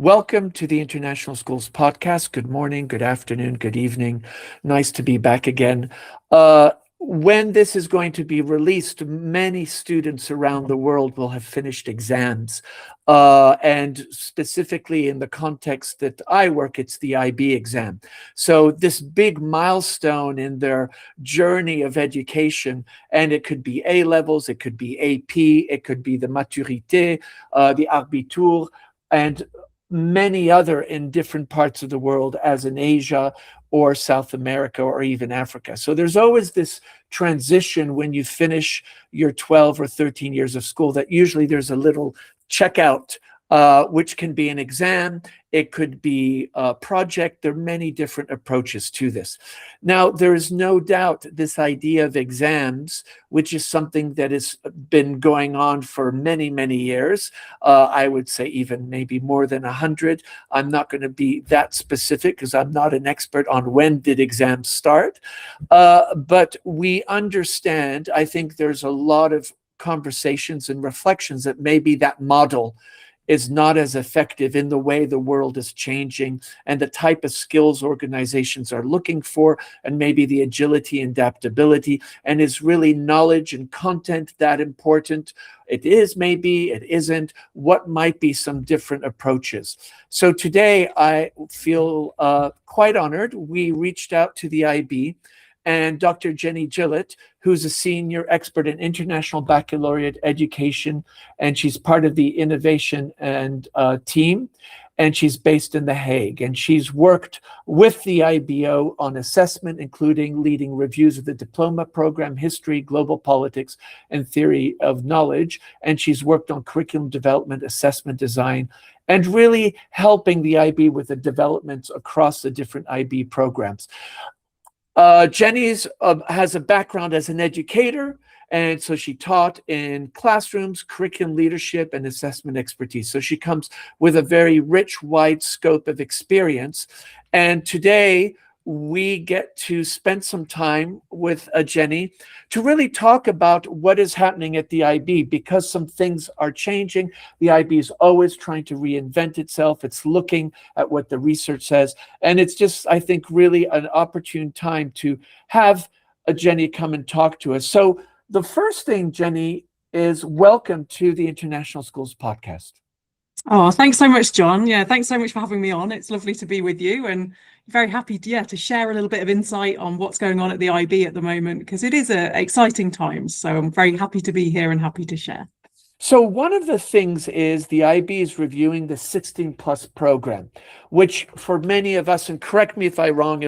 Welcome to the International Schools Podcast. Good morning, good afternoon, good evening. Nice to be back again. When this is going to be released, many students around the world will have finished exams. And specifically in the context that I work, it's the IB exam. So this big milestone in their journey of education, and it could be A levels, it could be AP, it could be the maturité, the arbitur, and many other in different parts of the world, as in Asia or South America or even Africa. So there's always this transition when you finish your 12 or 13 years of school that usually there's a little checkout, which can be an exam, it could be a project. There are many different approaches to this. Now, there is no doubt this idea of exams, which is something that has been going on for many, many years. I would say even maybe more than 100. I'm not going to be that specific because I'm not an expert on when did exams start. But we understand, I think there's a lot of conversations and reflections that maybe that model is not as effective in the way the world is changing and the type of skills organizations are looking for, and maybe the agility and adaptability. And is really knowledge and content that important? It is, maybe it isn't. What might be some different approaches? So today I feel quite honored. We reached out to the IB and Dr. Jenny Gillett, who's a senior expert in international baccalaureate education, and she's part of the innovation and team, and she's based in The Hague. And she's worked with the IBO on assessment, including leading reviews of the Diploma Programme, history, global politics, and theory of knowledge. And she's worked on curriculum development, assessment design, and really helping the IB with the developments across the different IB programs. Jenny's has a background as an educator, and so she taught in classrooms, curriculum leadership, and assessment expertise. So she comes with a very rich, wide scope of experience. And today we get to spend some time with Jenny to really talk about what is happening at the IB, because some things are changing. The IB is always trying to reinvent itself. It's looking at what the research says. And it's just, I think, really an opportune time to have Jenny come and talk to us. So the first thing, Jenny, is welcome to the International Schools Podcast. Oh, thanks so much, John. Yeah, thanks so much for having me on. It's lovely to be with you, and very happy to share a little bit of insight on what's going on at the IB at the moment, because it is an exciting time. So I'm very happy to be here and happy to share. So one of the things is the IB is reviewing the 16 plus program, which for many of us, and correct me if I'm wrong,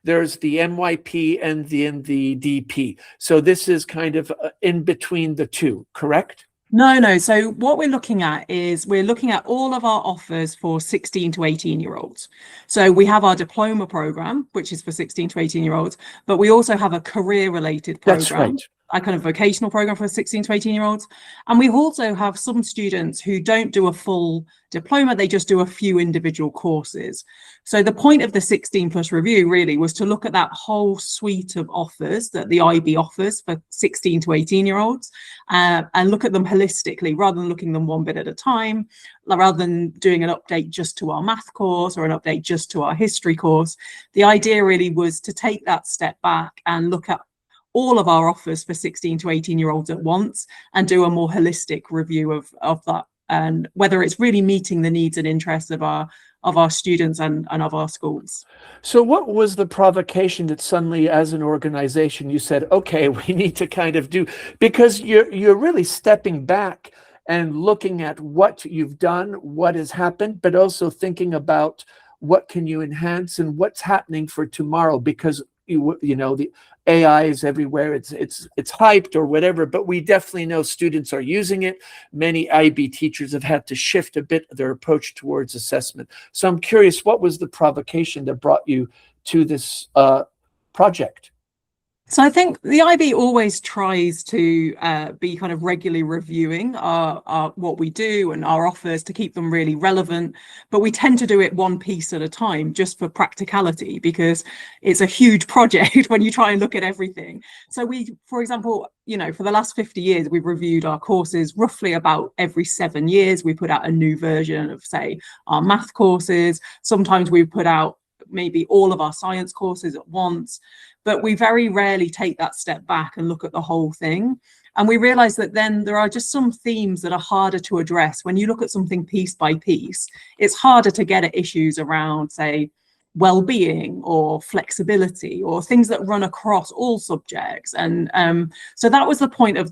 there's the MYP and then the DP. So this is kind of in between the two, correct? No. So what we're looking at is all of our offers for 16 to 18-year-olds. So we have our diploma program, which is for 16 to 18-year-olds, but we also have a career-related program. That's right. A kind of vocational program for 16 to 18-year-olds. And we also have some students who don't do a full diploma, they just do a few individual courses. So the point of the 16 plus review really was to look at that whole suite of offers that the IB offers for 16 to 18-year-olds and look at them holistically, rather than looking at them one bit at a time, rather than doing an update just to our math course or an update just to our history course. The idea really was to take that step back and look at all of our offers for 16 to 18-year-olds at once and do a more holistic review of that, and whether it's really meeting the needs and interests of our students and of our schools. So what was the provocation that suddenly, as an organization, you said, okay, we need to kind of do, because you're really stepping back and looking at what you've done, what has happened, but also thinking about what can you enhance and what's happening for tomorrow, because you know the AI is everywhere, it's hyped or whatever, but we definitely know students are using it. Many IB teachers have had to shift a bit their approach towards assessment. So I'm curious, what was the provocation that brought you to this project? So I think the IB always tries to be kind of regularly reviewing our what we do and our offers to keep them really relevant, but we tend to do it one piece at a time just for practicality, because it's a huge project when you try and look at everything. So we, for example, for the last 50 years, we've reviewed our courses roughly about every 7 years. We put out a new version of, say, our math courses. Sometimes we put out maybe all of our science courses at once, but we very rarely take that step back and look at the whole thing. And we realize that then there are just some themes that are harder to address. When you look at something piece by piece, it's harder to get at issues around, say, well-being or flexibility or things that run across all subjects. And so that was the point of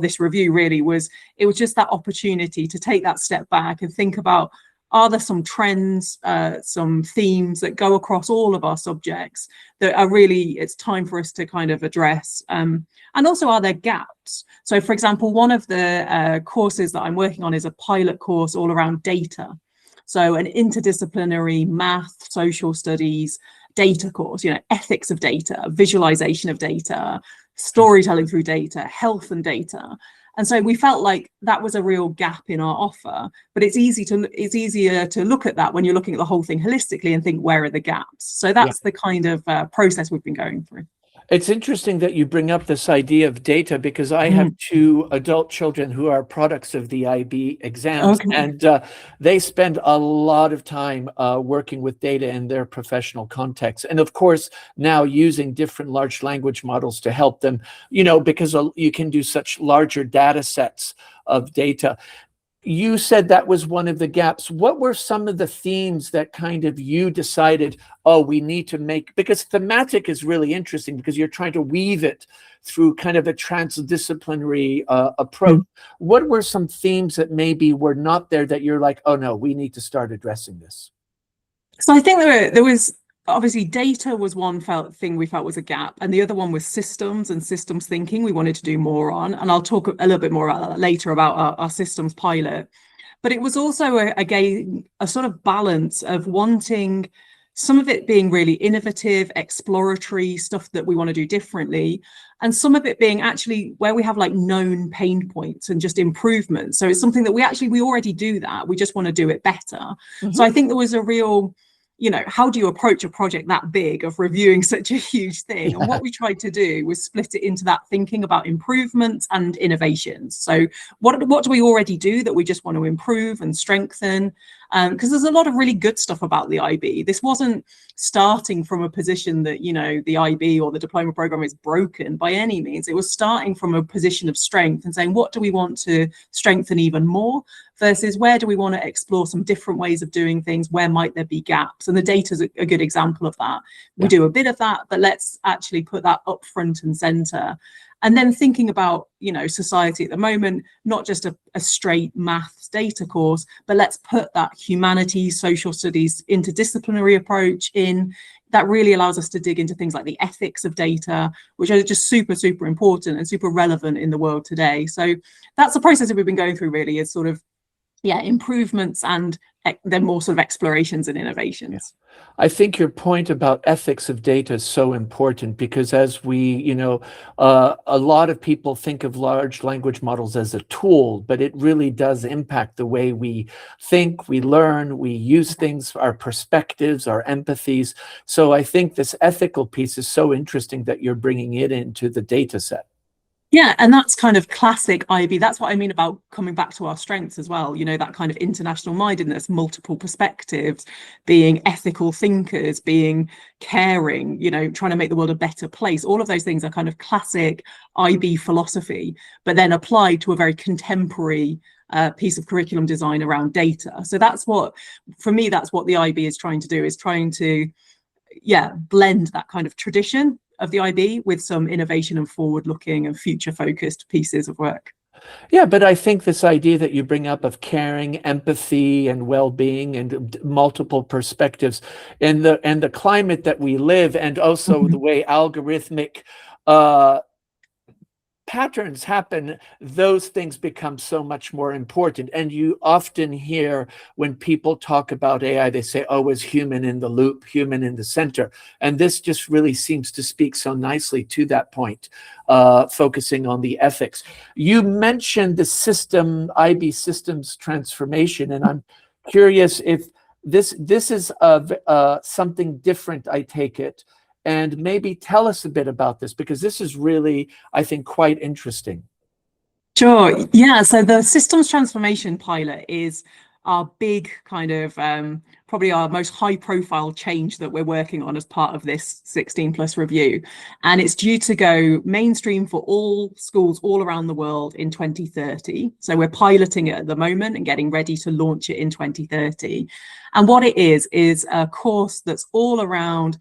this review, really. It was just that opportunity to take that step back and think about, are there some trends, some themes that go across all of our subjects that are really, it's time for us to kind of address? And also, are there gaps? So, for example, one of the courses that I'm working on is a pilot course all around data. So an interdisciplinary math, social studies, data course, ethics of data, visualization of data, storytelling through data, health and data. And so we felt like that was a real gap in our offer, but it's easier to look at that when you're looking at the whole thing holistically and think, where are the gaps? So that's the kind of process we've been going through. It's interesting that you bring up this idea of data, because I have 2 adult children who are products of the IB exams, and they spend a lot of time working with data in their professional context. And of course, now using different large language models to help them, because you can do such larger data sets of data. You said that was one of the gaps. What were some of the themes that kind of you decided, oh, we need to make, because thematic is really interesting because you're trying to weave it through kind of a transdisciplinary approach. What were some themes that maybe were not there that you're like, oh no, we need to start addressing this? So I think there was, obviously, data was one thing we felt was a gap, and the other one was systems and systems thinking we wanted to do more on. And I'll talk a little bit more about that later, about our systems pilot. But it was also, again, a sort of balance of wanting some of it being really innovative, exploratory stuff that we want to do differently, and some of it being actually where we have like known pain points and just improvements. So it's something that we already do that. We just want to do it better. So I think there was a real, how do you approach a project that big of reviewing such a huge thing? And what we tried to do was split it into that thinking about improvements and innovations. So what do we already do that we just want to improve and strengthen? Because there's a lot of really good stuff about the IB. This wasn't starting from a position that, the IB or the diploma program is broken by any means. It was starting from a position of strength and saying, what do we want to strengthen even more? Versus where do we want to explore some different ways of doing things? Where might there be gaps? And the data is a good example of that. We do a bit of that, but let's actually put that up front and center. And then thinking about, society at the moment, not just a straight maths data course, but let's put that humanities, social studies, interdisciplinary approach in. That really allows us to dig into things like the ethics of data, which are just super, super important and super relevant in the world today. So that's the process that we've been going through, really, is sort of, improvements and then more sort of explorations and innovations. I think your point about ethics of data is so important, because as we, a lot of people think of large language models as a tool, but it really does impact the way we think, we learn, we use things, our perspectives, our empathies. So I think this ethical piece is so interesting that you're bringing it into the data set. Yeah, and that's kind of classic IB. That's what I mean about coming back to our strengths as well. That kind of international mindedness, multiple perspectives, being ethical thinkers, being caring, trying to make the world a better place. All of those things are kind of classic IB philosophy, but then applied to a very contemporary piece of curriculum design around data. So that's what the IB is trying to do, is trying to, blend that kind of tradition of the IB with some innovation and forward-looking and future-focused pieces of work. Yeah, but I think this idea that you bring up of caring, empathy, and well-being, and multiple perspectives, and the climate that we live, and also the way algorithmic patterns happen, those things become so much more important. And you often hear when people talk about AI, they say, oh, is human in the loop, human in the center. And this just really seems to speak so nicely to that point, focusing on the ethics. You mentioned the system, IB systems transformation, and I'm curious if this is something different, I take it. And maybe tell us a bit about this, because this is really, I think, quite interesting. Sure. Yeah. So the systems transformation pilot is our big kind of probably our most high profile change that we're working on as part of this 16 plus review. And it's due to go mainstream for all schools all around the world in 2030. So we're piloting it at the moment and getting ready to launch it in 2030. And what it is a course that's all around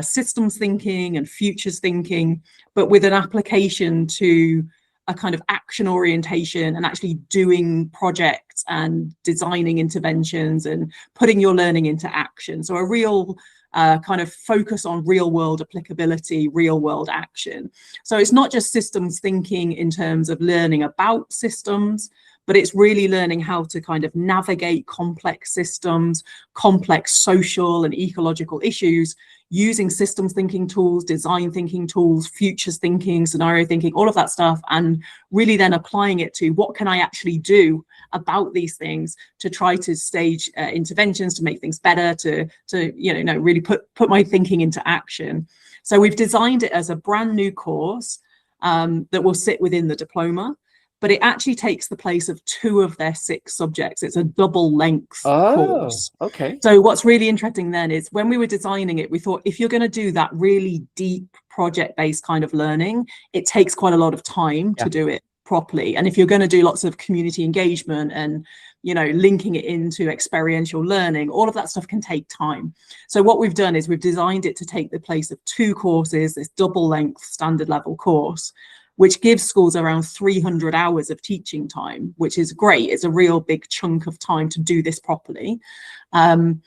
systems thinking and futures thinking, but with an application to a kind of action orientation and actually doing projects and designing interventions and putting your learning into action. So a real kind of focus on real world applicability, real world action. So it's not just systems thinking in terms of learning about systems, but it's really learning how to kind of navigate complex systems, complex social and ecological issues, using systems thinking tools, design thinking tools, futures thinking, scenario thinking, all of that stuff, and really then applying it to what can I actually do about these things to try to stage interventions to make things better, to really put my thinking into action. So we've designed it as a brand new course that will sit within the diploma, but it actually takes the place of 2 of their 6 subjects. It's a double length course. Okay. So what's really interesting then is when we were designing it, we thought if you're going to do that really deep project-based kind of learning, it takes quite a lot of time to do it properly. And if you're going to do lots of community engagement and, linking it into experiential learning, all of that stuff can take time. So what we've done is we've designed it to take the place of 2 courses, this double length standard level course, which gives schools around 300 hours of teaching time, which is great. It's a real big chunk of time to do this properly. And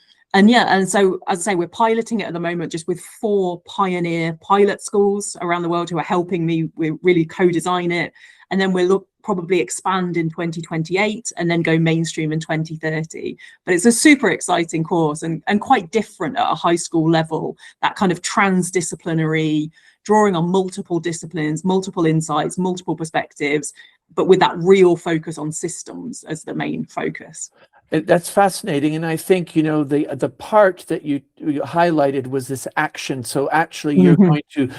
so, as I say, we're piloting it at the moment just with 4 pioneer pilot schools around the world who are helping me. We really co-design it. And then we'll probably expand in 2028 and then go mainstream in 2030. But it's a super exciting course and quite different at a high school level, that kind of transdisciplinary, drawing on multiple disciplines, multiple insights, multiple perspectives, but with that real focus on systems as the main focus. That's fascinating. And I think, the part that you highlighted was this action. So actually you're going to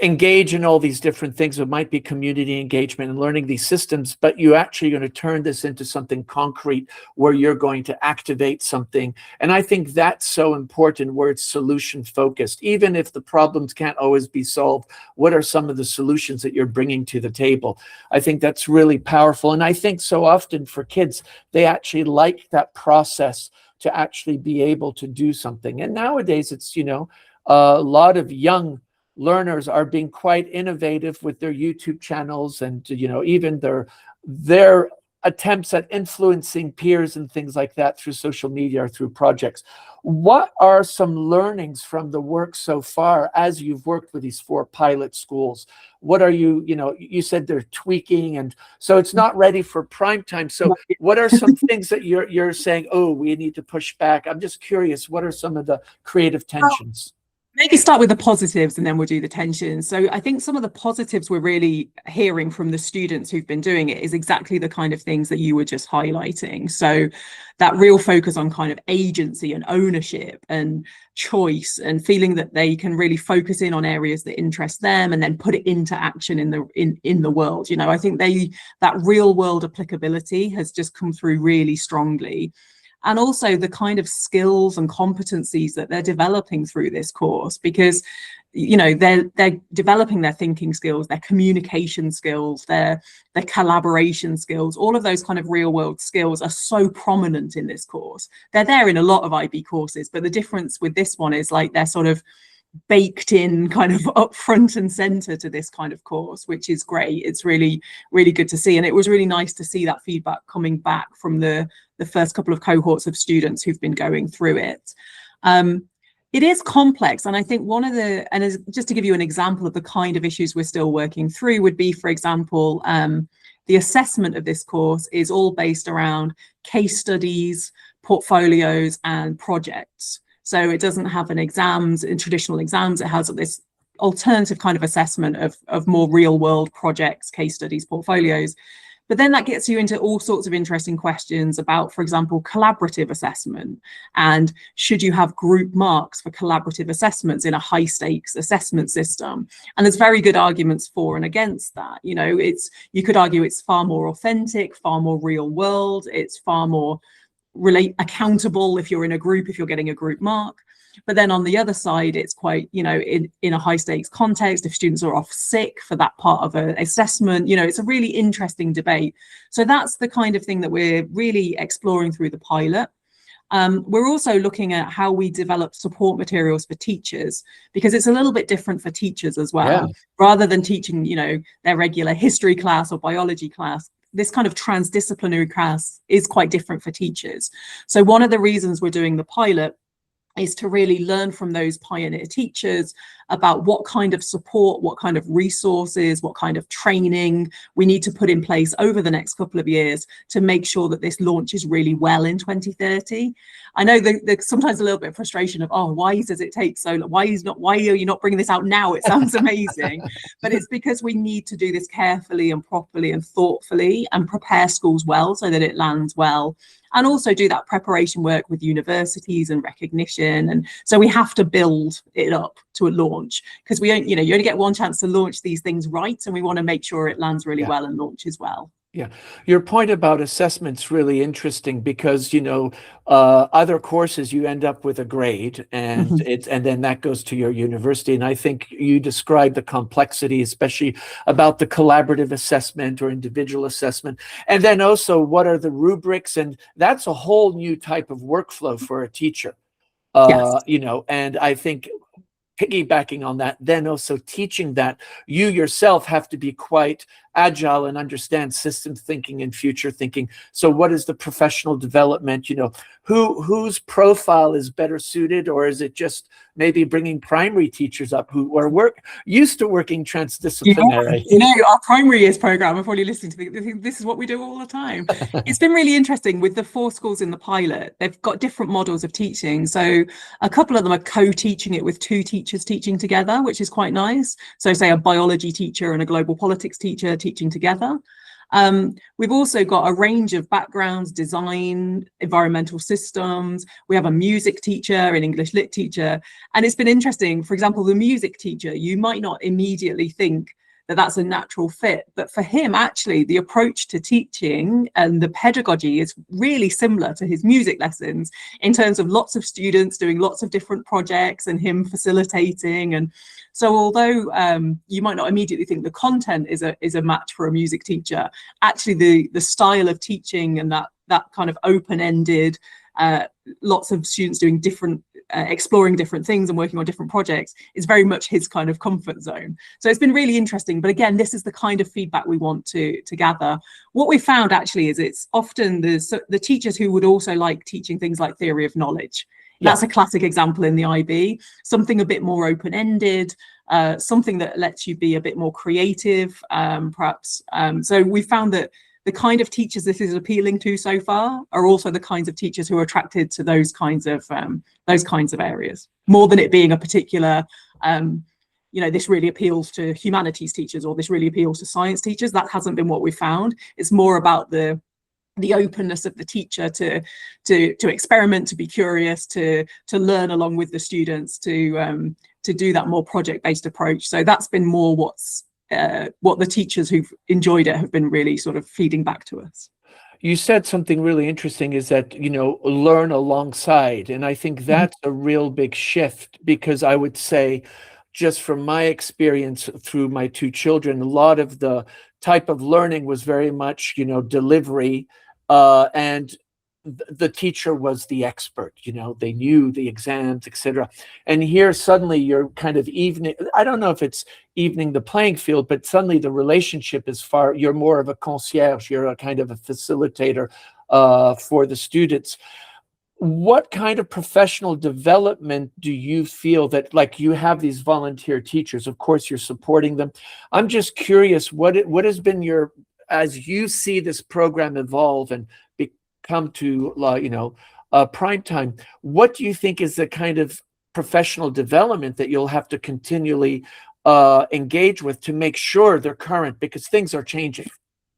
engage in all these different things. It might be community engagement and learning these systems, but you're actually going to turn this into something concrete where you're going to activate something. And I think that's so important, where it's solution focused. Even if the problems can't always be solved, what are some of the solutions that you're bringing to the table? I think that's really powerful. And I think so often for kids, they actually like that process to actually be able to do something. And nowadays it's, a lot of young learners are being quite innovative with their YouTube channels and, even their attempts at influencing peers and things like that through social media or through projects. What are some learnings from the work so far as you've worked with these 4 pilot schools? What are you said they're tweaking, and so it's not ready for prime time. So what are some things that you're saying, oh, we need to push back? I'm just curious, what are some of the creative tensions? Maybe start with the positives and then we'll do the tensions. So I think some of the positives we're really hearing from the students who've been doing it is exactly the kind of things that you were just highlighting. So that real focus on kind of agency and ownership and choice, and feeling that they can really focus in on areas that interest them and then put it into action in the world. I think that real world applicability has just come through really strongly. And also the kind of skills and competencies that they're developing through this course, because, they're developing their thinking skills, their communication skills, their collaboration skills. All of those kind of real world skills are so prominent in this course. They're there in a lot of IB courses, but the difference with this one is like they're sort of baked in kind of up front and center to this kind of course, which is great. It's really, really good to see. And it was really nice to see that feedback coming back from the first couple of cohorts of students who've been going through it. It is complex, and I think one of the, and just to give you an example of the kind of issues we're still working through would be, for example, the assessment of this course is all based around case studies, portfolios, and projects. So it doesn't have an exams, in traditional exams, it has this alternative kind of assessment of more real world projects, case studies, portfolios. But then that gets you into all sorts of interesting questions about, for example, collaborative assessment. And should you have group marks for collaborative assessments in a high stakes assessment system? And there's very good arguments for and against that. You know, you could argue it's far more authentic, far more real world. It's far more accountable if you're in a group, if you're getting a group mark. But then on the other side, it's quite, you know, in a high stakes context, if students are off sick for that part of an assessment, you know, it's a really interesting debate. So that's the kind of thing that we're really exploring through the pilot. We're also looking at how we develop support materials for teachers, because it's a little bit different for teachers as well. Yeah. Rather than teaching, you know, their regular history class or biology class, this kind of transdisciplinary class is quite different for teachers. So one of the reasons we're doing the pilot is to really learn from those pioneer teachers about what kind of support, what kind of resources, what kind of training we need to put in place over the next couple of years to make sure that this launches really well in 2030. I know there's sometimes a little bit of frustration of, oh, why does it take so long? Why are you not bringing this out now? It sounds amazing. But it's because we need to do this carefully and properly and thoughtfully and prepare schools well so that it lands well. And also do that preparation work with universities and recognition. And so we have to build it up to a launch, because we don't, you know, you only get one chance to launch these things right. And we want to make sure it lands really well and launches well. Yeah, your point about assessment's really interesting, because, you know, other courses you end up with a grade, and and then that goes to your university. And I think you described the complexity, especially about the collaborative assessment or individual assessment. And then also, what are the rubrics? And that's a whole new type of workflow for a teacher. You know, and I think piggybacking on that, then also teaching that you yourself have to be quite agile and understand system thinking and future thinking. So what is the professional development, you know, whose profile is better suited, or is it just maybe bringing primary teachers up who are used to working transdisciplinary? Yeah, you know, our primary years program, I'm probably listening to this is what we do all the time. It's been really interesting with the 4 schools in the pilot. They've got different models of teaching. So a couple of them are co-teaching it with 2 teachers teaching together, which is quite nice. So say a biology teacher and a global politics teacher teaching together. We've also got a range of backgrounds: design, environmental systems. We have a music teacher, an English lit teacher. And it's been interesting. For example, the music teacher, you might not immediately think that that's a natural fit, but for him, actually, the approach to teaching and the pedagogy is really similar to his music lessons, in terms of lots of students doing lots of different projects and him facilitating. And so although you might not immediately think the content is a match for a music teacher, actually the style of teaching and that kind of open-ended, lots of students doing different, exploring different things and working on different projects is very much his kind of comfort zone. So it's been really interesting. But again, this is the kind of feedback we want to gather. What we found actually is it's often the teachers who would also like teaching things like theory of knowledge. That's a classic example in the IB, something a bit more open-ended, something that lets you be a bit more creative, perhaps. So we found that the kind of teachers this is appealing to so far are also the kinds of teachers who are attracted to those kinds of areas, more than it being a particular, you know, this really appeals to humanities teachers or this really appeals to science teachers. That hasn't been what we found. It's more about the openness of the teacher to experiment, to be curious, to learn along with the students, to do that more project-based approach. So that's been more what the teachers who've enjoyed it have been really sort of feeding back to us. You said something really interesting, is that, you know, learn alongside. And I think that's a real big shift, because I would say, just from my experience through my 2 children, a lot of the type of learning was very much, you know, delivery, and the teacher was the expert, you know, they knew the exams, etc. And here suddenly you're kind of evening, I don't know if it's evening the playing field, but suddenly the relationship is you're more of a concierge, you're a kind of a facilitator for the students. what kind of professional development do you feel that, like, you have these volunteer teachers, of course you're supporting them. I'm just curious, what has been your, as you see this program evolve and become to, prime time, what do you think is the kind of professional development that you'll have to continually engage with to make sure they're current, because things are changing?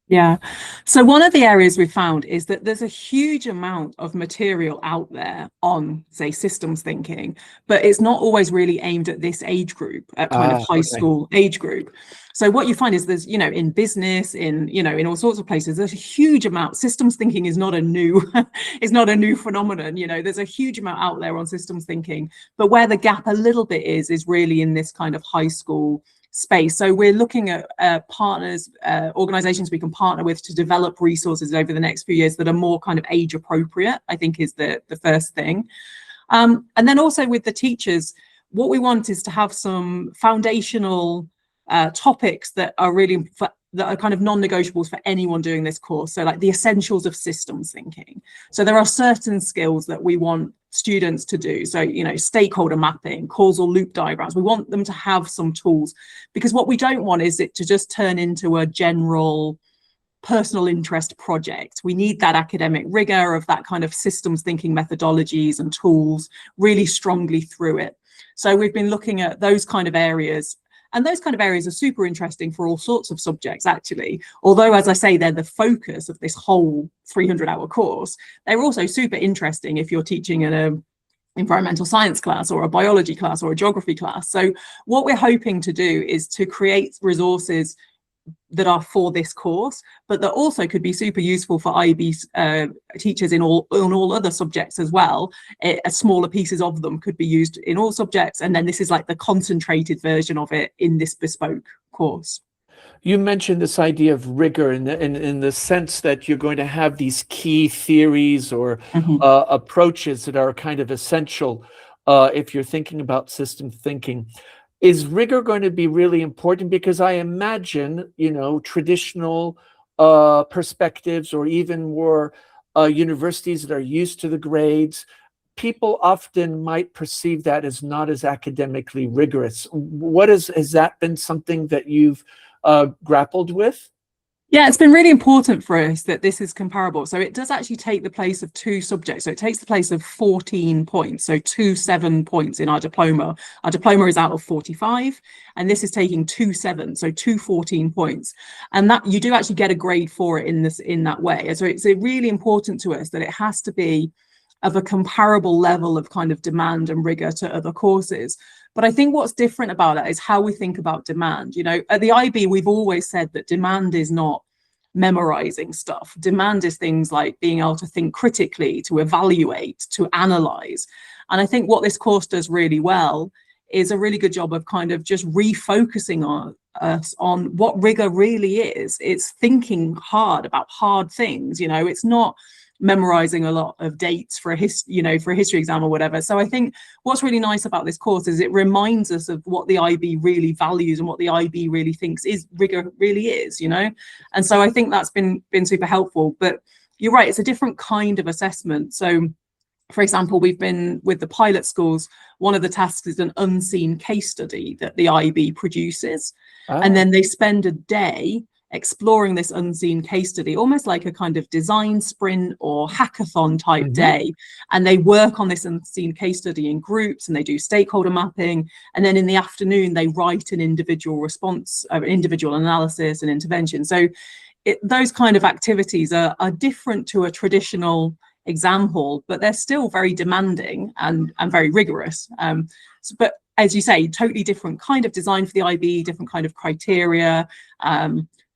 Yeah. So one of the areas we found is that there's a huge amount of material out there on, say, systems thinking, but it's not always really aimed at this age group, at kind of high school age group. So what you find is there's, in business, in all sorts of places, there's a huge amount. Systems thinking is not a new, is not a new phenomenon. There's a huge amount out there on systems thinking, but where the gap a little bit is really in this kind of high school space. So we're looking at partners, organizations we can partner with to develop resources over the next few years that are more kind of age appropriate, I think is the first thing. And then also with the teachers, what we want is to have some foundational topics that are really that are kind of non-negotiables for anyone doing this course. So like the essentials of systems thinking. So there are certain skills that we want students to do. So, stakeholder mapping, causal loop diagrams. We want them to have some tools, because what we don't want is it to just turn into a general personal interest project. We need that academic rigor of that kind of systems thinking methodologies and tools really strongly through it. So we've been looking at those kind of areas. And those kind of areas are super interesting for all sorts of subjects, actually. Although, as I say, they're the focus of this whole 300-hour course, they're also super interesting if you're teaching in an environmental science class or a biology class or a geography class. So what we're hoping to do is to create resources that are for this course, but that also could be super useful for IB teachers in all other subjects as well. Smaller pieces of them could be used in all subjects, and then this is like the concentrated version of it in this bespoke course. You mentioned this idea of rigor in the sense that you're going to have these key theories or approaches that are kind of essential if you're thinking about system thinking. Is rigor going to be really important? Because I imagine, traditional perspectives, or even more universities that are used to the grades, people often might perceive that as not as academically rigorous. Has that been something that you've grappled with? Yeah, it's been really important for us that this is comparable. So it does actually take the place of 2 subjects. So it takes the place of 14 points. So 2 7 points in our diploma. Our diploma is out of 45, and this is taking 2 7, so 2 14 points. And that you do actually get a grade for it in that way. So it's really important to us that it has to be of a comparable level of kind of demand and rigor to other courses. But I think what's different about that is how we think about demand. At the IB, we've always said that demand is not memorizing stuff. Demand is things like being able to think critically, to evaluate, to analyze. And I think what this course does really well is a really good job of kind of just refocusing on what rigor really is. It's thinking hard about hard things. It's not memorizing a lot of dates for a history exam or whatever. So I think what's really nice about this course is it reminds us of what the IB really values and what the IB really thinks is rigor really is, and so I think that's been super helpful. But you're right, it's a different kind of assessment. So for example, we've been with the pilot schools, one of the tasks is an unseen case study that the IB produces, and then they spend a day exploring this unseen case study, almost like a kind of design sprint or hackathon type day. And they work on this unseen case study in groups, and they do stakeholder mapping. And then in the afternoon, they write an individual response, individual analysis and intervention. So those kind of activities are different to a traditional exam hall, but they're still very demanding and very rigorous. But as you say, totally different kind of design for the IB, different kind of criteria,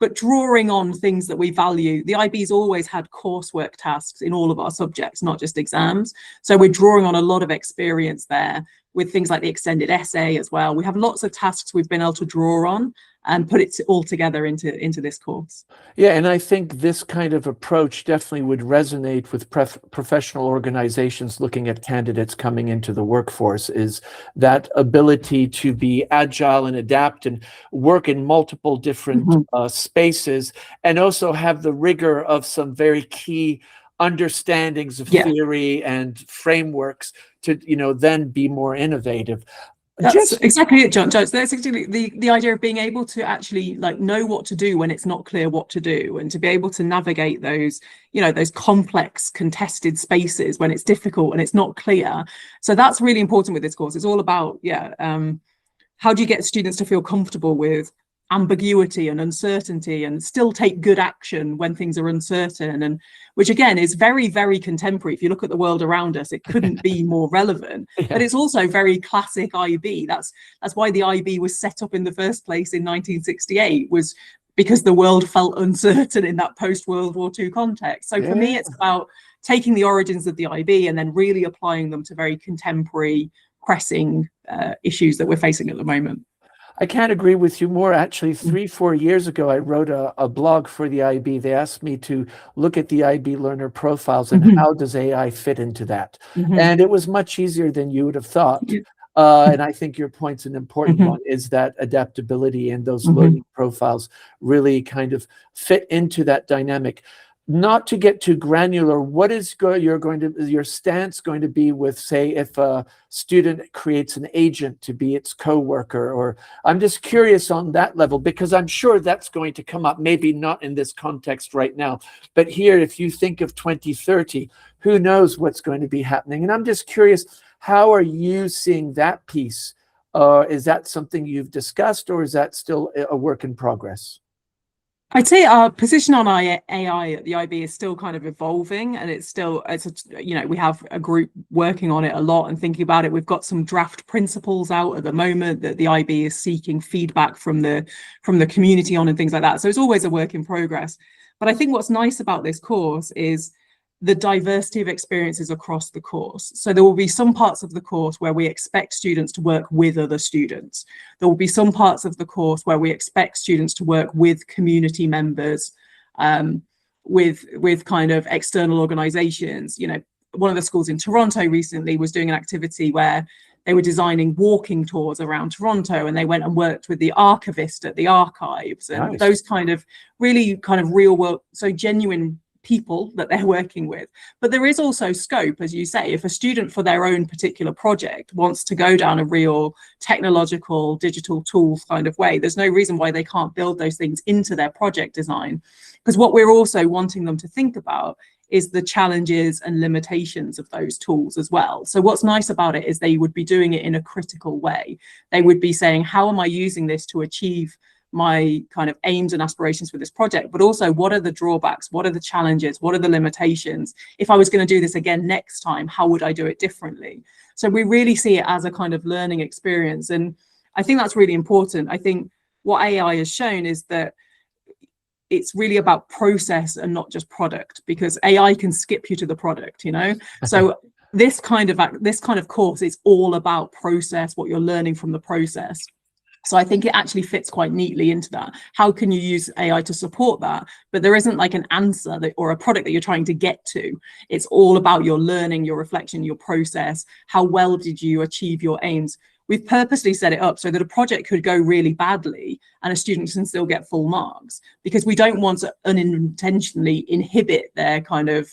but drawing on things that we value. The IB's always had coursework tasks in all of our subjects, not just exams. So we're drawing on a lot of experience there with things like the extended essay as well. We have lots of tasks we've been able to draw on and put it all together into this course. Yeah, and I think this kind of approach definitely would resonate with professional organizations looking at candidates coming into the workforce, is that ability to be agile and adapt and work in multiple different spaces, and also have the rigor of some very key understandings of Yeah. theory and frameworks to, then be more innovative. That's exactly it, John. That's exactly the idea of being able to actually like know what to do when it's not clear what to do, and to be able to navigate those, those complex contested spaces when it's difficult and it's not clear. So that's really important with this course. It's all about, how do you get students to feel comfortable with ambiguity and uncertainty and still take good action when things are uncertain, and which again is very, very contemporary. If you look at the world around us, it couldn't be more relevant. Yeah. But it's also very classic IB. That's why the IB was set up in the first place in 1968, was because the world felt uncertain in that post-World War II context. So for me, it's about taking the origins of the IB and then really applying them to very contemporary, pressing issues that we're facing at the moment. I can't agree with you more. Actually, 3-4 years ago, I wrote a blog for the IB. They asked me to look at the IB learner profiles and how does AI fit into that. And it was much easier than you would have thought. And I think your point's an important one, is that adaptability and those learning profiles really kind of fit into that dynamic. Not to get too granular, what is your stance going to be with, say, if a student creates an agent to be its co-worker? Or I'm just curious on that level, because I'm sure that's going to come up, maybe not in this context right now, but here, if you think of 2030, who knows what's going to be happening? And I'm just curious, how are you seeing that piece? Is that something you've discussed, or is that still a work in progress? I'd say our position on AI at the IB is still kind of evolving, and we have a group working on it a lot and thinking about it. We've got some draft principles out at the moment that the IB is seeking feedback from the community on and things like that. So it's always a work in progress. But I think what's nice about this course is the diversity of experiences across the course. So there will be some parts of the course where we expect students to work with other students. There will be some parts of the course where we expect students to work with community members, with kind of external organizations. One of the schools in Toronto recently was doing an activity where they were designing walking tours around Toronto, and they went and worked with the archivist at the archives, and Nice. those kind of really kind of real world, so genuine people that they're working with. But there is also scope, as you say, if a student for their own particular project wants to go down a real technological digital tools kind of way, there's no reason why they can't build those things into their project design. Because what we're also wanting them to think about is the challenges and limitations of those tools as well. So what's nice about it is they would be doing it in a critical way. They would be saying, how am I using this to achieve my kind of aims and aspirations for this project, but also what are the drawbacks, what are the challenges, what are the limitations? If I was going to do this again next time, how would I do it differently? So we really see it as a kind of learning experience, and I think that's really important. I think what AI has shown is that it's really about process and not just product, because AI can skip you to the product, So this kind of course is all about process, what you're learning from the process. So I think it actually fits quite neatly into that. How can you use AI to support that? But there isn't like an answer or a product that you're trying to get to. It's all about your learning, your reflection, your process. How well did you achieve your aims? We've purposely set it up so that a project could go really badly and a student can still get full marks, because we don't want to unintentionally inhibit their kind of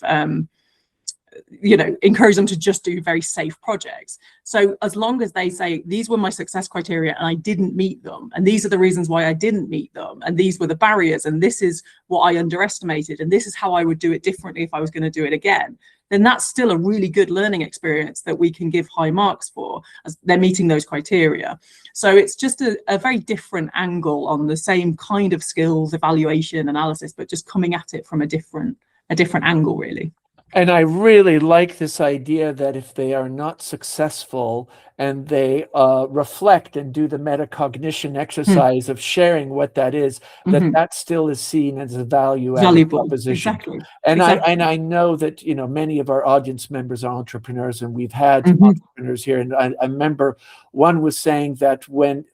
encourage them to just do very safe projects. So as long as they say, these were my success criteria and I didn't meet them, and these are the reasons why I didn't meet them, and these were the barriers, and this is what I underestimated, and this is how I would do it differently if I was going to do it again, then that's still a really good learning experience that we can give high marks for, as they're meeting those criteria. So it's just a very different angle on the same kind of skills, evaluation, analysis, but just coming at it from a different angle, really. And I really like this idea that if they are not successful and they reflect and do the metacognition exercise of sharing what that is, that still is seen as a valuable proposition. Exactly. And exactly. I know that many of our audience members are entrepreneurs, and we've had entrepreneurs here. And I remember one was saying that when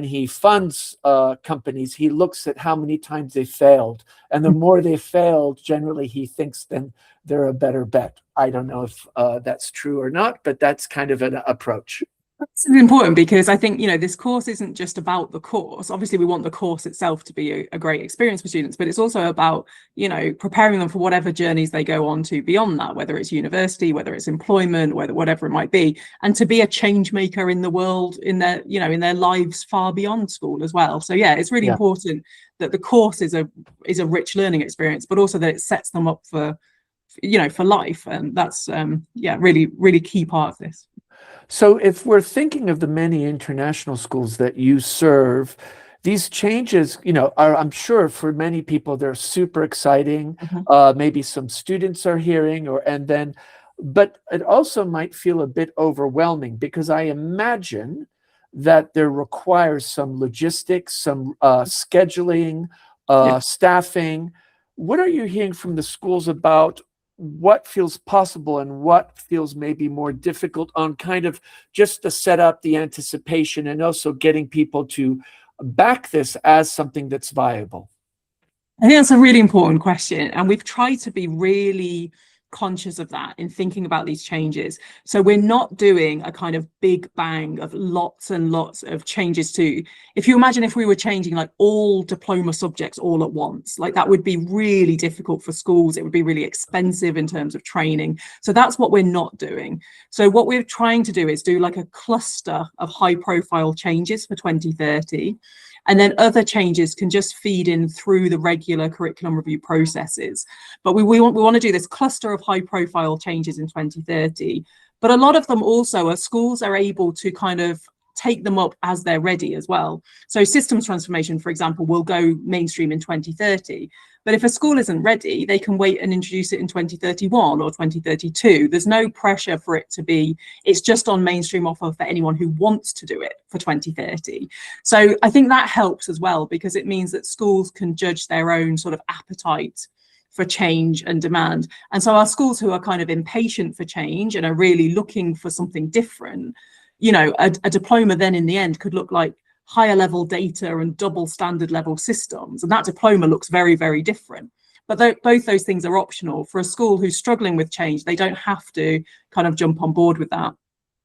he funds companies, he looks at how many times they failed, and the more they failed, generally he thinks then they're a better bet. I don't know if that's true or not, but that's kind of an approach. It's important because I think, this course isn't just about the course. Obviously, we want the course itself to be a great experience for students, but it's also about, preparing them for whatever journeys they go on to beyond that, whether it's university, whether it's employment, whatever it might be, and to be a change maker in the world, in their, in their lives far beyond school as well. So yeah, it's really important that the course is a rich learning experience, but also that it sets them up for life. And that's really, really key part of this. So if we're thinking of the many international schools that you serve, these changes, are, I'm sure for many people, they're super exciting. Maybe some students are hearing, but it also might feel a bit overwhelming, because I imagine that there requires some logistics, some scheduling, staffing. What are you hearing from the schools about what feels possible and what feels maybe more difficult on kind of just the setup, the anticipation, and also getting people to back this as something that's viable? I think that's a really important question. And we've tried to be really conscious of that in thinking about these changes. So we're not doing a kind of big bang of lots and lots of changes to, if you imagine if we were changing like all diploma subjects all at once, like that would be really difficult for schools. It would be really expensive in terms of training. So that's what we're not doing. So what we're trying to do is do like a cluster of high profile changes for 2030. And then other changes can just feed in through the regular curriculum review processes. But we want to do this cluster of high profile changes in 2030. But a lot of them also schools are able to kind of take them up as they're ready as well. So systems transformation, for example, will go mainstream in 2030. But if a school isn't ready, they can wait and introduce it in 2031 or 2032. There's no pressure for it to be, it's just on mainstream offer for anyone who wants to do it for 2030. So I think that helps as well, because it means that schools can judge their own sort of appetite for change and demand. And so our schools who are kind of impatient for change and are really looking for something different, a diploma then in the end could look like higher level data and double standard level systems. And that diploma looks very, very different. But both those things are optional. For a school who's struggling with change, they don't have to kind of jump on board with that.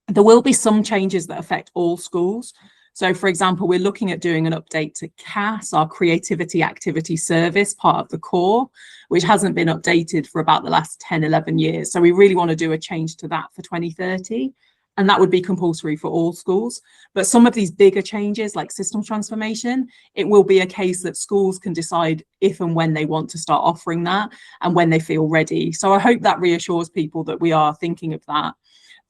There will be some changes that affect all schools. So, for example, we're looking at doing an update to CAS, our Creativity Activity Service, part of the core, which hasn't been updated for about the last 10, 11 years. So we really want to do a change to that for 2030. And that would be compulsory for all schools. But some of these bigger changes, like systems transformation, it will be a case that schools can decide if and when they want to start offering that and when they feel ready. So I hope that reassures people that we are thinking of that.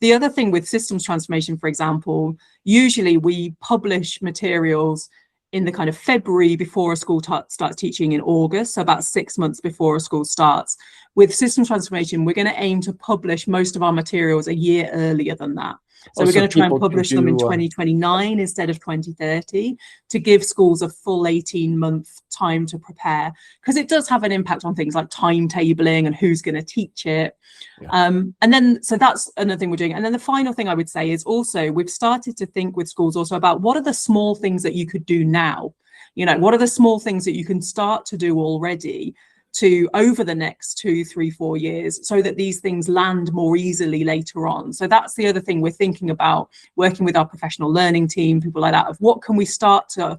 The other thing with systems transformation, for example, usually we publish materials in the kind of February before a school starts teaching in August, so about 6 months before a school starts. With systems transformation, we're going to aim to publish most of our materials a year earlier than that. So we're going to try and publish them in 2029 instead of 2030 to give schools a full 18-month time to prepare, because it does have an impact on things like timetabling and who's going to teach it. And then, so that's another thing we're doing. And then the final thing I would say is also we've started to think with schools also about what are the small things that you could do now? What are the small things that you can start to do already to over the next 2, 3, 4 years, so that these things land more easily later on. So that's the other thing we're thinking about, working with our professional learning team, people like that, of what can we start to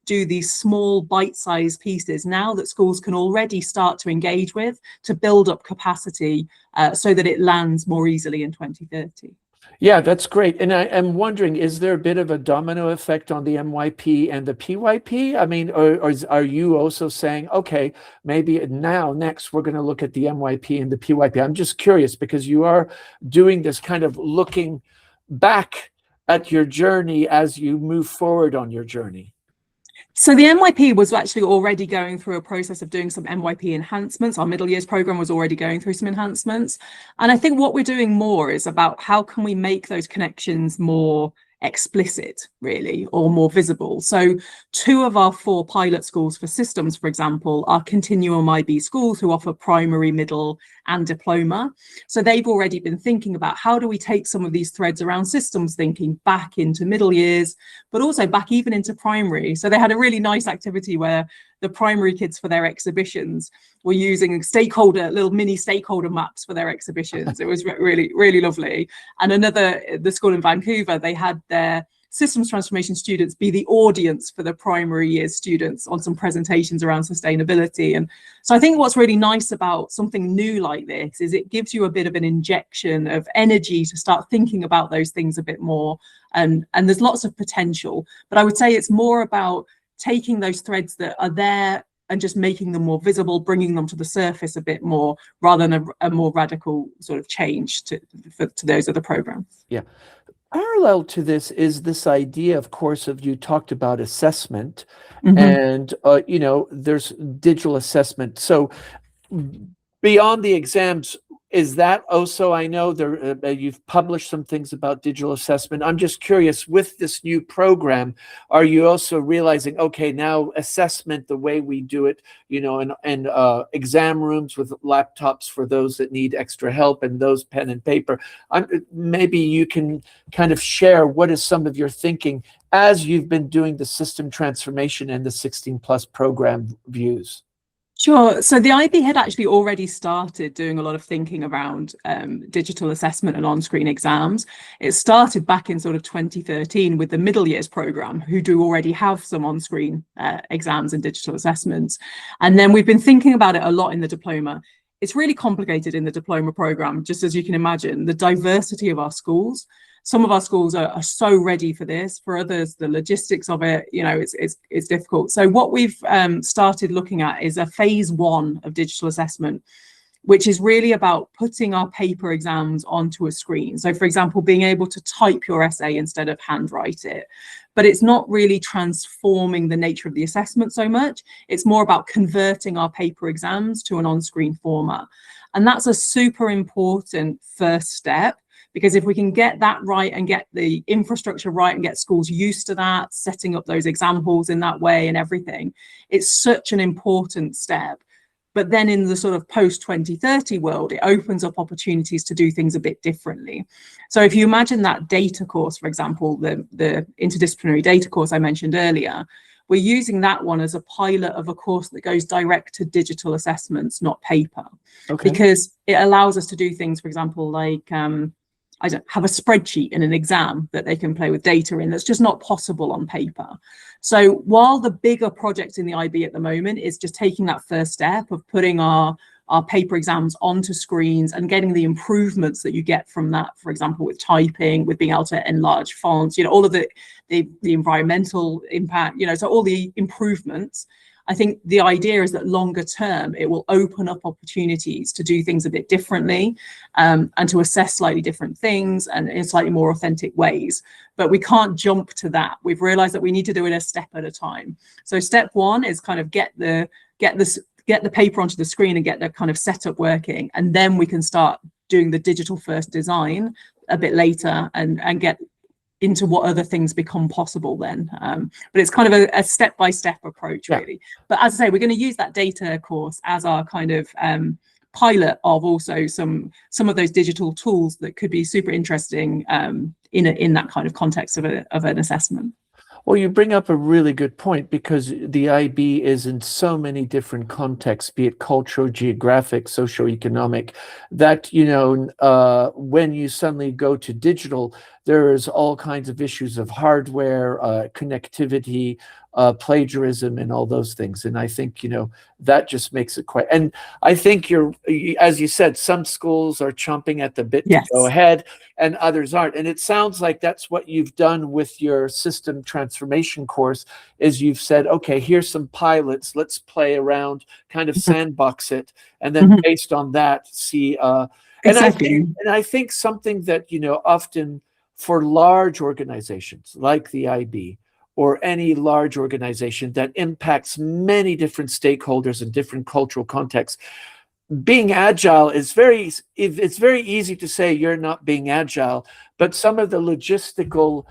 do these small bite-sized pieces now that schools can already start to engage with, to build up capacity so that it lands more easily in 2030. Yeah, that's great. And I'm wondering, is there a bit of a domino effect on the MYP and the PYP? I mean, or are you also saying, okay, maybe next we're going to look at the MYP and the PYP? I'm just curious, because you are doing this kind of looking back at your journey as you move forward on your journey. So the MYP was actually already going through a process of doing some MYP enhancements. Our middle years program was already going through some enhancements. And I think what we're doing more is about how can we make those connections more explicit, really, or more visible. So 2 of our 4 pilot schools for systems, for example, are continuum IB schools who offer primary, middle and diploma. So they've already been thinking about how do we take some of these threads around systems thinking back into middle years, but also back even into primary. So they had a really nice activity where the primary kids for their exhibitions were using little mini stakeholder maps for their exhibitions. It was really, really lovely. And the school in Vancouver, they had their systems transformation students be the audience for the primary years students on some presentations around sustainability. And so I think what's really nice about something new like this is it gives you a bit of an injection of energy to start thinking about those things a bit more. And there's lots of potential, but I would say it's more about taking those threads that are there and just making them more visible, bringing them to the surface a bit more, rather than a more radical sort of change to those other programs. Yeah. Parallel to this is this idea, of course, you talked about assessment, and there's digital assessment. So beyond the exams, is that also, I know you've published some things about digital assessment. I'm just curious, with this new program, are you also realizing, okay, now assessment, the way we do it, and exam rooms with laptops for those that need extra help, and those pen and paper. Maybe you can kind of share what is some of your thinking as you've been doing the system transformation and the 16+ program views. Sure. So the IB had actually already started doing a lot of thinking around digital assessment and on-screen exams. It started back in sort of 2013 with the middle years program, who do already have some on-screen exams and digital assessments. And then we've been thinking about it a lot in the diploma. It's really complicated in the diploma program, just as you can imagine, the diversity of our schools. Some of our schools are so ready for this. For others, the logistics of it, it's difficult. So what we've started looking at is a phase 1 of digital assessment, which is really about putting our paper exams onto a screen. So, for example, being able to type your essay instead of handwrite it. But it's not really transforming the nature of the assessment so much. It's more about converting our paper exams to an on-screen format. And that's a super important first step, because if we can get that right and get the infrastructure right and get schools used to that, setting up those examples in that way and everything, it's such an important step. But then in the sort of post-2030 world, it opens up opportunities to do things a bit differently. So if you imagine that data course, for example, the interdisciplinary data course I mentioned earlier, we're using that one as a pilot of a course that goes direct to digital assessments, not paper. Okay. Because it allows us to do things, for example, like have a spreadsheet in an exam that they can play with data in. That's just not possible on paper. So while the bigger project in the IB at the moment is just taking that first step of putting our paper exams onto screens and getting the improvements that you get from that, for example, with typing, with being able to enlarge fonts, all of the environmental impact, so all the improvements. I think the idea is that longer term, it will open up opportunities to do things a bit differently, and to assess slightly different things and in slightly more authentic ways. But we can't jump to that. We've realized that we need to do it a step at a time. So step 1 is kind of get the paper onto the screen and get the kind of setup working. And then we can start doing the digital first design a bit later and get into what other things become possible then. But it's kind of a step-by-step approach, really. But as I say, we're going to use that data course as our kind of pilot of also some of those digital tools that could be super interesting in that kind of context of an assessment. Well, you bring up a really good point, because the IB is in so many different contexts, be it cultural, geographic, socioeconomic, that, when you suddenly go to digital, there's all kinds of issues of hardware, connectivity, plagiarism, and all those things. And I think, that just makes it quite, and I think as you said, some schools are chomping at the bit to go ahead and others aren't. And it sounds like that's what you've done with your system transformation course, is you've said, okay, here's some pilots, let's play around, kind of sandbox it. And then based on that, see, exactly. And I think something that, often for large organizations like the IB, or any large organization that impacts many different stakeholders in different cultural contexts, being agile is it's very easy to say you're not being agile, but some of the logistical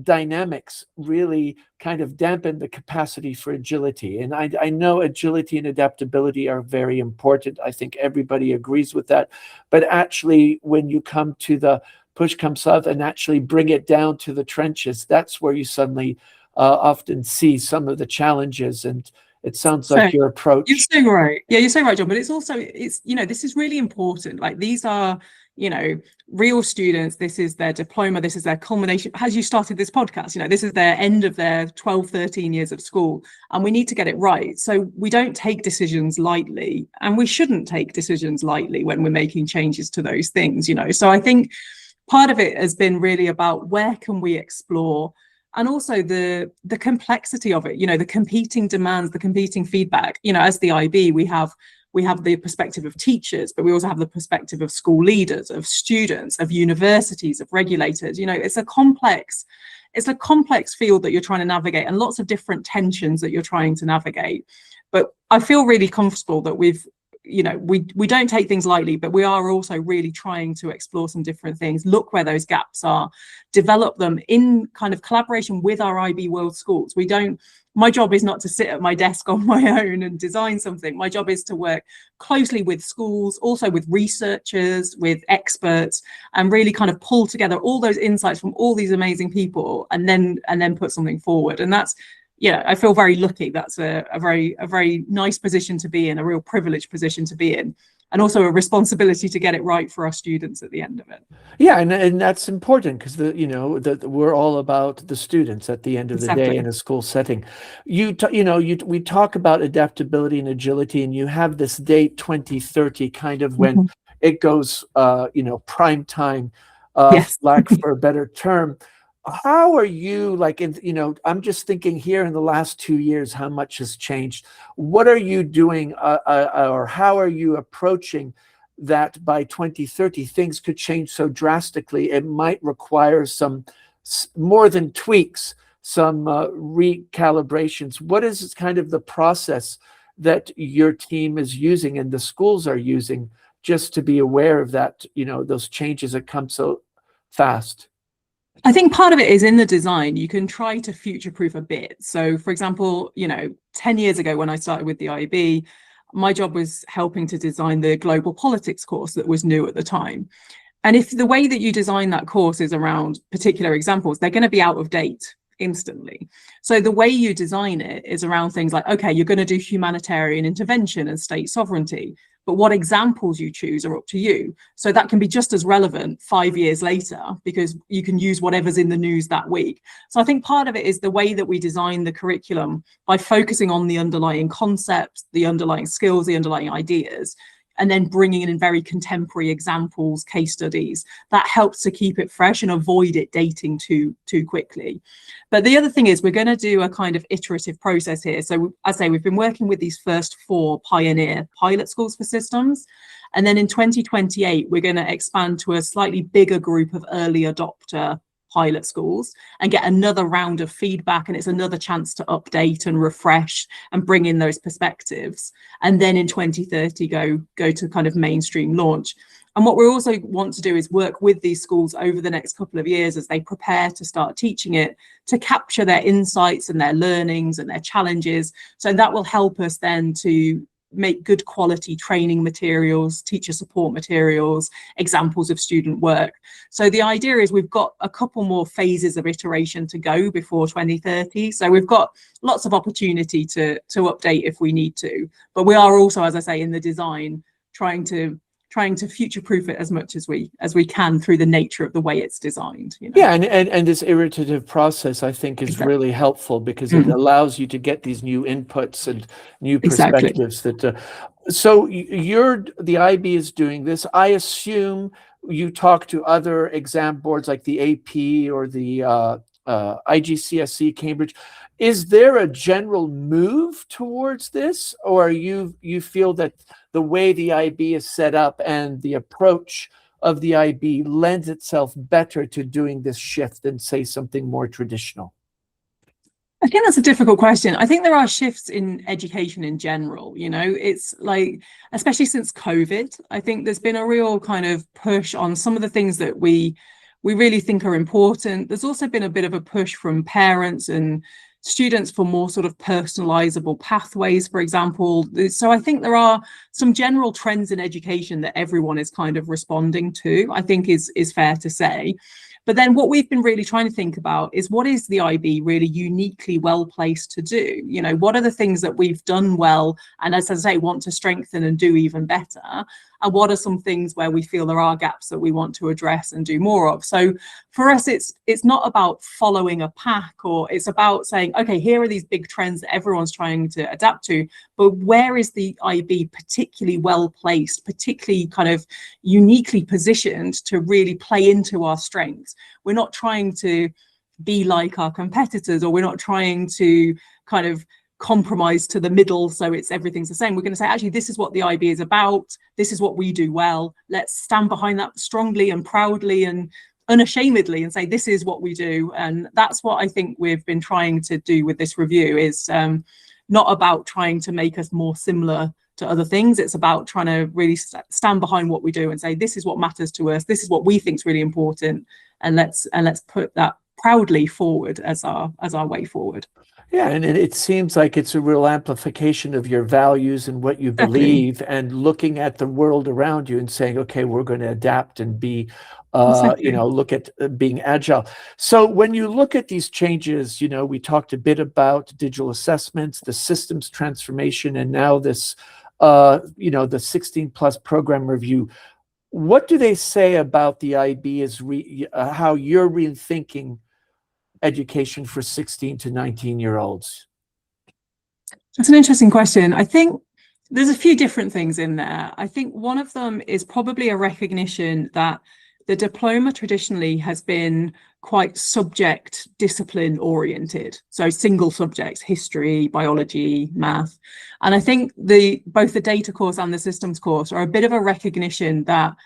dynamics really kind of dampen the capacity for agility. And I know agility and adaptability are very important. I think everybody agrees with that. But actually, when you come to the push comes shove and actually bring it down to the trenches, that's where you suddenly often see some of the challenges. And It sounds So like your approach. you're so right. Yeah, you're so right, John. But it's also, this is really important. Like, these are, real students. This is their diploma. This is their culmination. As you started this podcast, this is their end of their 12, 13 years of school. And we need to get it right. So we don't take decisions lightly, and we shouldn't take decisions lightly when we're making changes to those things, So I think part of it has been really about where can we explore, and also the complexity of it, the competing demands, the competing feedback. As the IB, we have the perspective of teachers, but we also have the perspective of school leaders, of students, of universities, of regulators. It's a complex field that you're trying to navigate, and lots of different tensions that you're trying to navigate. But I feel really comfortable that we don't take things lightly, but we are also really trying to explore some different things, look where those gaps are, develop them in kind of collaboration with our IB World schools. My job is not to sit at my desk on my own and design something. My job is to work closely with schools, also with researchers, with experts, and really kind of pull together all those insights from all these amazing people, and then put something forward. And that's, I feel very lucky. That's a very nice position to be in, a real privileged position to be in, and also a responsibility to get it right for our students at the end of it. Yeah, and that's important, because we're all about the students at the end of the day in a school setting. We talk about adaptability and agility, and you have this date 2030, kind of when it goes prime time, Yes. lack for a better term. How are you, I'm just thinking here in the last 2 years, how much has changed? What are you doing, or how are you approaching that by 2030 things could change so drastically? It might require some more than tweaks, some recalibrations. What is kind of the process that your team is using and the schools are using, just to be aware of that, those changes that come so fast? I think part of it is in the design. You can try to future-proof a bit. So, for example, 10 years ago when I started with the IB, my job was helping to design the global politics course that was new at the time. And if the way that you design that course is around particular examples, they're going to be out of date instantly. So the way you design it is around things like, okay, you're going to do humanitarian intervention and state sovereignty, but what examples you choose are up to you. So that can be just as relevant 5 years later, because you can use whatever's in the news that week. So I think part of it is the way that we design the curriculum, by focusing on the underlying concepts, the underlying skills, the underlying ideas, and then bringing in very contemporary examples, case studies. That helps to keep it fresh and avoid it dating too quickly. But the other thing is, we're going to do a kind of iterative process here. So as I say, we've been working with these first 4 pioneer pilot schools for systems. And then in 2028, we're going to expand to a slightly bigger group of early adopter pilot schools and get another round of feedback, and it's another chance to update and refresh and bring in those perspectives, and then in 2030 go to kind of mainstream launch. And what we also want to do is work with these schools over the next couple of years as they prepare to start teaching it, to capture their insights and their learnings and their challenges. So that will help us then to make good quality training materials, teacher support materials, examples of student work. So the idea is we've got a couple more phases of iteration to go before 2030. So we've got lots of opportunity to update if we need to. But we are also, as I say, in the design, trying to future-proof it as much as we can through the nature of the way it's designed. Yeah, and this iterative process, I think, is really helpful, because it allows you to get these new inputs and new perspectives. So the IB is doing this. I assume you talk to other exam boards like the AP or the IGCSE Cambridge. Is there a general move towards this, or you feel that the way the IB is set up and the approach of the IB lends itself better to doing this shift than, say, something more traditional? I think that's a difficult question. I think there are shifts in education in general. It's like, especially since COVID, I think there's been a real kind of push on some of the things that we really think are important. There's also been a bit of a push from parents and students for more sort of personalizable pathways, for example. So I think there are some general trends in education that everyone is kind of responding to, I think is fair to say. But then what we've been really trying to think about is, what is the IB really uniquely well placed to do? You know, what are the things that we've done well, and as I say, want to strengthen and do even better? And what are some things where we feel there are gaps that we want to address and do more of? So for us, it's not about following a pack, or it's about saying, okay, here are these big trends that everyone's trying to adapt to, but where is the IB particularly well placed, particularly kind of uniquely positioned to really play into our strengths? We're not trying to be like our competitors, or we're not trying to kind of compromise to the middle so everything's the same. We're going to say, actually, this is what the IB is about, this is what we do well, let's stand behind that strongly and proudly and unashamedly and say, this is what we do. And that's what I think we've been trying to do with this review, is not about trying to make us more similar to other things. It's about trying to really stand behind what we do and say, this is what matters to us, this is what we think is really important, and let's put that proudly forward as our way forward. Yeah, and it seems like it's a real amplification of your values and what you believe, and looking at the world around you and saying, okay, we're going to adapt and be, you know, look at being agile. So when you look at these changes, you know, we talked a bit about digital assessments, the systems transformation, and now this, you know, the 16+ program review. What do they say about the IB as how you're rethinking education for 16 to 19-year-olds? That's an interesting question. I think there's a few different things in there. I think one of them is probably a recognition that the diploma traditionally has been quite subject discipline oriented, so single subjects, history, biology, math. And I think both the data course and the systems course are a bit of a recognition that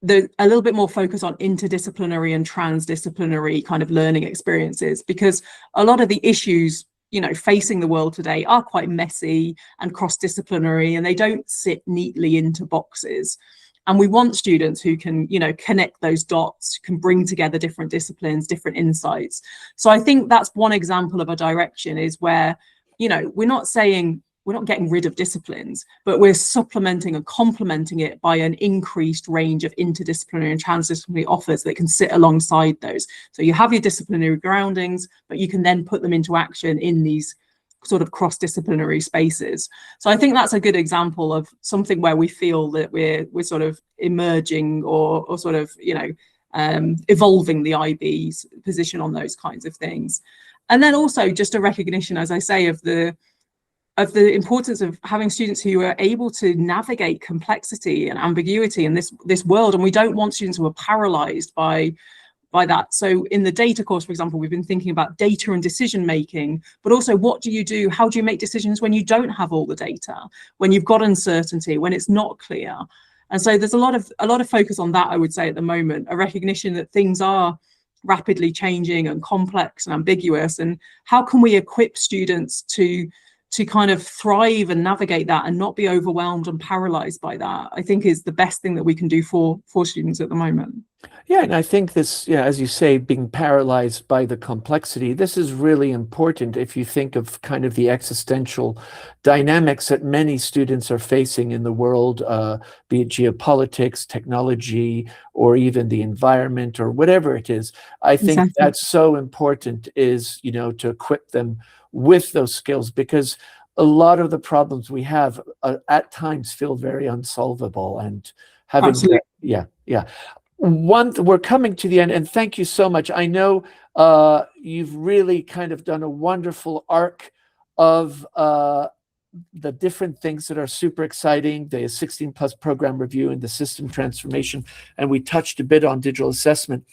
there's a little bit more focus on interdisciplinary and transdisciplinary kind of learning experiences, because a lot of the issues, you know, facing the world today are quite messy and cross-disciplinary, and they don't sit neatly into boxes. And we want students who can, you know, connect those dots, can bring together different disciplines, different insights. So I think that's one example of a direction, is where, you know, we're not saying we're not getting rid of disciplines, but we're supplementing and complementing it by an increased range of interdisciplinary and transdisciplinary offers that can sit alongside those. So you have your disciplinary groundings, but you can then put them into action in these sort of cross-disciplinary spaces. So I think that's a good example of something where we feel that we're sort of emerging or sort of, you know, evolving the IB's position on those kinds of things. And then also just a recognition, as I say, of the importance of having students who are able to navigate complexity and ambiguity in this world. And we don't want students who are paralyzed by that. So in the data course, for example, we've been thinking about data and decision making, but also what do you do? How do you make decisions when you don't have all the data, when you've got uncertainty, when it's not clear? And so there's a lot of focus on that, I would say, at the moment, a recognition that things are rapidly changing and complex and ambiguous, and how can we equip students to kind of thrive and navigate that and not be overwhelmed and paralyzed by that, I think is the best thing that we can do for students at the moment. Yeah, and I think this, yeah, as you say, being paralyzed by the complexity, this is really important if you think of kind of the existential dynamics that many students are facing in the world, be it geopolitics, technology, or even the environment, or whatever it is. I think Exactly. that's so important, is, you know, to equip them with those skills, because a lot of the problems we have at times feel very unsolvable, and having Absolutely. yeah. We're coming to the end, and thank you so much. I know you've really kind of done a wonderful arc of the different things that are super exciting, the 16+ program review and the system transformation, and we touched a bit on digital assessment.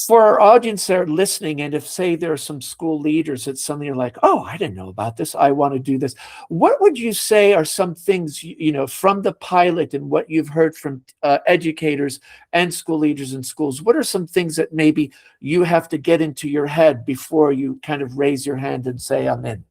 For our audience that are listening, and if, say, there are some school leaders that suddenly are like, oh, I didn't know about this, I want to do this. What would you say are some things, you know, from the pilot and what you've heard from educators and school leaders in schools? What are some things that maybe you have to get into your head before you kind of raise your hand and say, I'm in?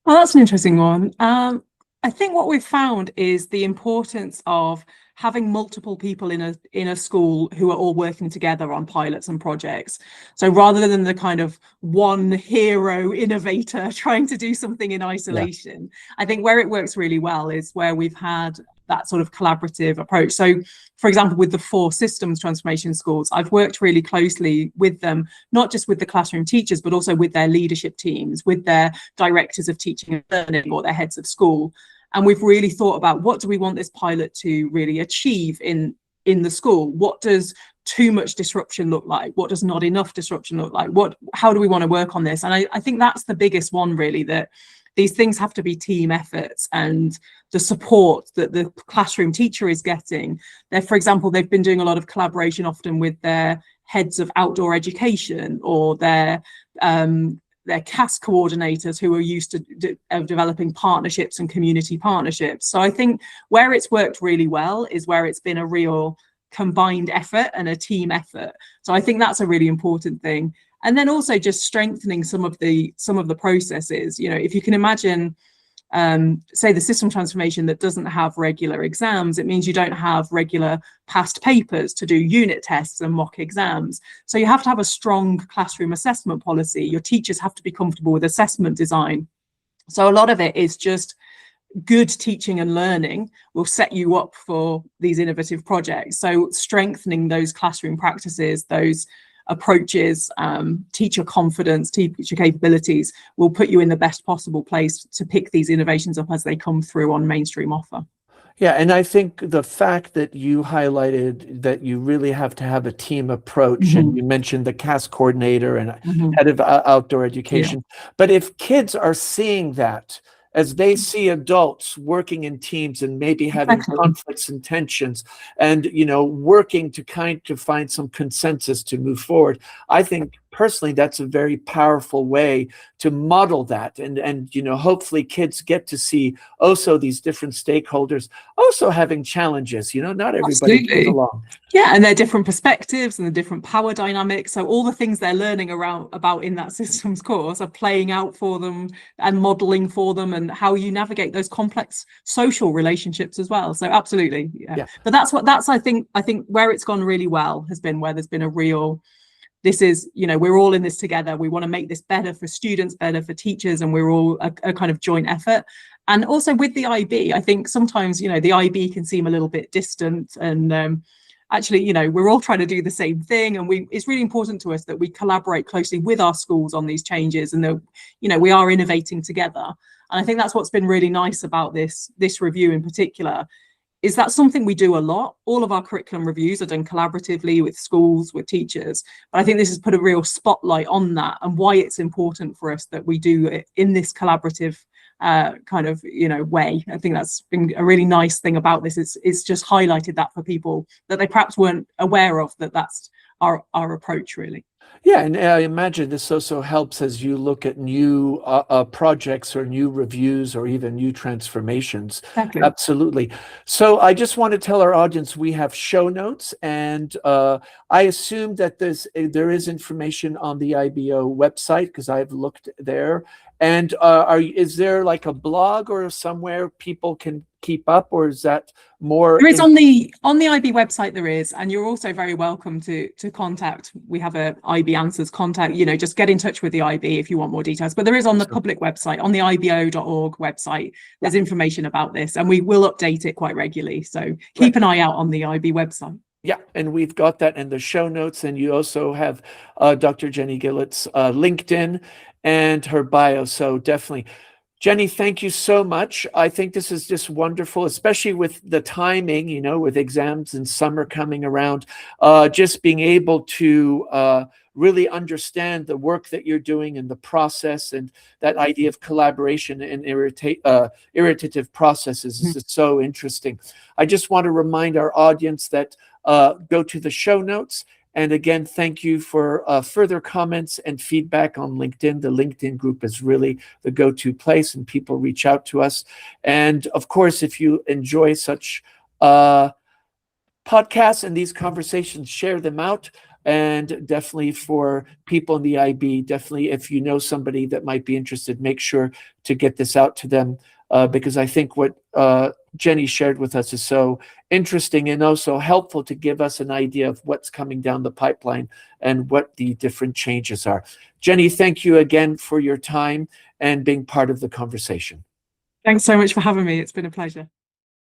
Well, that's an interesting one. I think what we've found is the importance of having multiple people in a school who are all working together on pilots and projects. So rather than the kind of one hero innovator trying to do something in isolation, I think where it works really well is where we've had that sort of collaborative approach. So, for example, with the 4 systems transformation schools, I've worked really closely with them, not just with the classroom teachers, but also with their leadership teams, with their directors of teaching and learning, or their heads of school. And we've really thought about, what do we want this pilot to really achieve in the school? What does too much disruption look like? What does not enough disruption look like? How do we want to work on this? And I think that's the biggest one, really, that these things have to be team efforts, and the support that the classroom teacher is getting. For example, they've been doing a lot of collaboration often with their heads of outdoor education, or their CAS coordinators, who are used to developing partnerships and community partnerships. So I think where it's worked really well is where it's been a real combined effort and a team effort. So I think that's a really important thing. And then also just strengthening some of the processes. You know, if you can imagine, say, the system transformation that doesn't have regular exams, it means you don't have regular past papers to do unit tests and mock exams. So you have to have a strong classroom assessment policy. Your teachers have to be comfortable with assessment design. So a lot of it is just good teaching and learning will set you up for these innovative projects. So strengthening those classroom practices, those approaches, teacher confidence, teacher capabilities, will put you in the best possible place to pick these innovations up as they come through on mainstream offer. Yeah, and I think the fact that you highlighted that you really have to have a team approach, and you mentioned the CAS coordinator and head of outdoor education, but if kids are seeing that, as they see adults working in teams and maybe having conflicts and tensions, and, you know, working to find some consensus to move forward, I think personally that's a very powerful way to model that. And you know, hopefully kids get to see also these different stakeholders also having challenges. You know, not everybody gets along. Yeah, and their different perspectives and the different power dynamics. So all the things they're learning about in that systems course are playing out for them and modeling for them, and how you navigate those complex social relationships as well. So absolutely, yeah. But I think where it's gone really well has been where there's been a real, this is, you know, we're all in this together. We want to make this better for students, better for teachers, and we're all a kind of joint effort. And also with the IB, I think sometimes, you know, the IB can seem a little bit distant, and actually, you know, we're all trying to do the same thing, and it's really important to us that we collaborate closely with our schools on these changes, and that, you know, we are innovating together. And I think that's what's been really nice about this review in particular, is that something we do a lot. All of our curriculum reviews are done collaboratively with schools, with teachers. But I think this has put a real spotlight on that, and why it's important for us that we do it in this collaborative kind of, you know, way. I think that's been a really nice thing about this. It's just highlighted that for people that they perhaps weren't aware of, that's our approach, really. Yeah, and I imagine this also helps as you look at new projects or new reviews or even new transformations. Exactly. Absolutely. So I just want to tell our audience we have show notes, and I assume that there is information on the IBO website, because I've looked there. And is there like a blog or somewhere people can keep up, or is that more? There is on the IB website, there is, and you're also very welcome to contact. We have a IB Answers contact, you know, just get in touch with the IB if you want more details. But there is on the public website, on the ibo.org website, there's information about this, and we will update it quite regularly. So keep an eye out on the IB website. Yeah, and we've got that in the show notes, and you also have Dr. Jenny Gillett's LinkedIn and her bio. So definitely, Jenny, thank you so much. I think this is just wonderful, especially with the timing, you know, with exams and summer coming around, just being able to really understand the work that you're doing and the process, and that idea of collaboration and iterative processes is so interesting. I just want to remind our audience that go to the show notes. And again, thank you for further comments and feedback on LinkedIn. The LinkedIn group is really the go-to place, and people reach out to us. And of course, if you enjoy such podcasts and these conversations, share them out. And definitely for people in the IB, definitely if you know somebody that might be interested, make sure to get this out to them, because I think what Jenny shared with us is so interesting and also helpful to give us an idea of what's coming down the pipeline and what the different changes are. Jenny, thank you again for your time and being part of the conversation. Thanks so much for having me. It's been a pleasure.